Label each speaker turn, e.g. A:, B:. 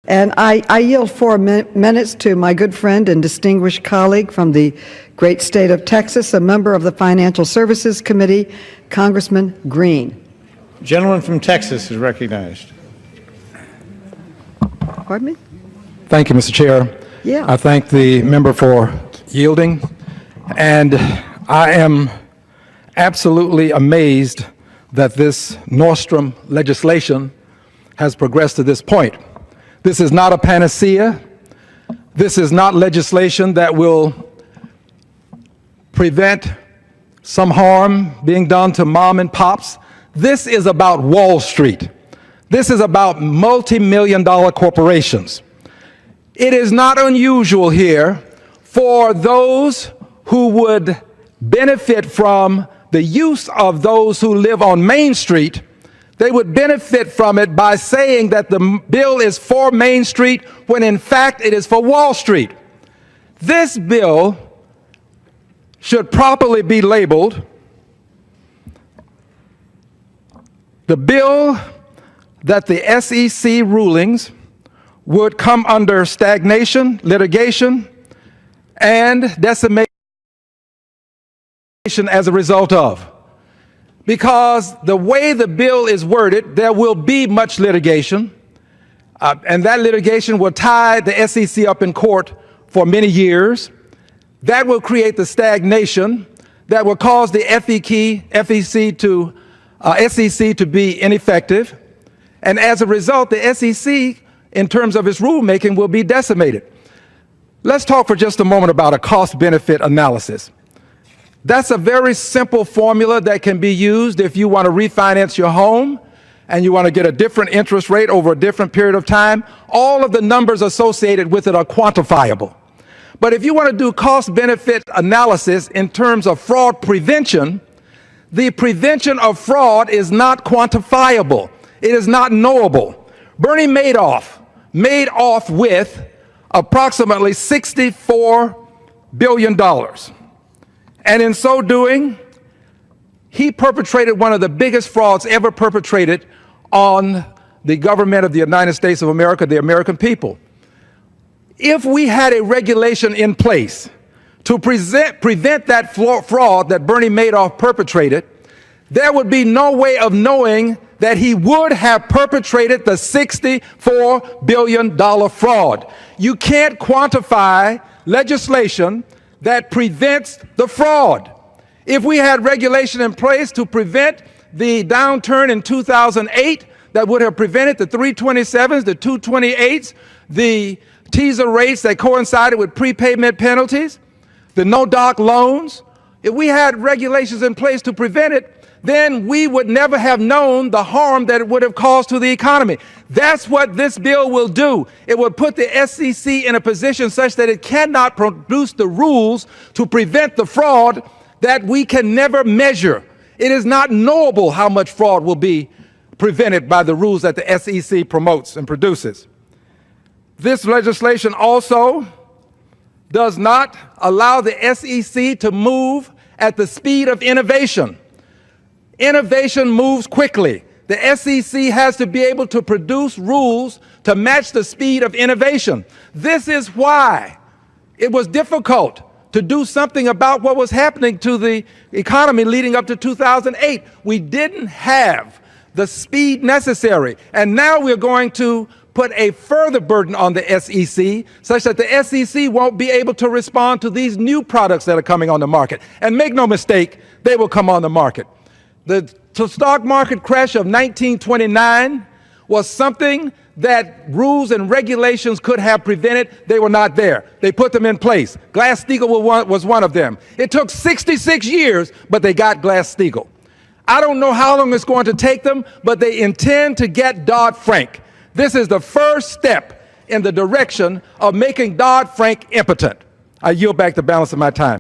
A: And I yield 4 minutes to my good friend and distinguished colleague from the great state of Texas, a member of the Financial Services Committee, Congressman Green.
B: Gentleman from Texas is recognized.
A: Pardon me?
C: Thank you, Mr. Chair.
A: Yeah.
C: I thank the member for yielding, and I am absolutely amazed that this Nordstrom legislation has progressed to this point. This is not a panacea. This is not legislation that will prevent some harm being done to mom and pops. This is about Wall Street. This is about multi-million-dollar corporations. It is not unusual here for those who would benefit from the use of those who live on Main Street. They would benefit from it by saying that the bill is for Main Street when in fact it is for Wall Street. This bill should properly be labeled the bill that the SEC rulings would come under stagnation, litigation, and decimation as a result of. Because the way the bill is worded, there will be much litigation, and that litigation will tie the SEC up in court for many years. That will create the stagnation that will cause the SEC to be ineffective. And as a result, the SEC, in terms of its rulemaking, will be decimated. Let's talk for just a moment about a cost-benefit analysis. That's a very simple formula that can be used if you want to refinance your home and you want to get a different interest rate over a different period of time. All of the numbers associated with it are quantifiable. But if you want to do cost-benefit analysis in terms of fraud prevention, the prevention of fraud is not quantifiable. It is not knowable. Bernie Madoff made off with approximately $64 billion. And in so doing, he perpetrated one of the biggest frauds ever perpetrated on the government of the United States of America, the American people. If we had a regulation in place to prevent that fraud that Bernie Madoff perpetrated, there would be no way of knowing that he would have perpetrated the $64 billion fraud. You can't quantify legislation that prevents the fraud. If we had regulation in place to prevent the downturn in 2008 that would have prevented the 327s, the 228s, the teaser rates that coincided with prepayment penalties, the no-doc loans, if we had regulations in place to prevent it, then we would never have known the harm that it would have caused to the economy. That's what this bill will do. It will put the SEC in a position such that it cannot produce the rules to prevent the fraud that we can never measure. It is not knowable how much fraud will be prevented by the rules that the SEC promotes and produces. This legislation also does not allow the SEC to move at the speed of innovation. Innovation moves quickly. The SEC has to be able to produce rules to match the speed of innovation. This is why it was difficult to do something about what was happening to the economy leading up to 2008. We didn't have the speed necessary. And now we're going to put a further burden on the SEC such that the SEC won't be able to respond to these new products that are coming on the market. And make no mistake, they will come on the market. The stock market crash of 1929 was something that rules and regulations could have prevented. They were not there. They put them in place. Glass-Steagall was one of them. It took 66 years, but they got Glass-Steagall. I don't know how long it's going to take them, but they intend to get Dodd-Frank. This is the first step in the direction of making Dodd-Frank impotent. I yield back the balance of my time.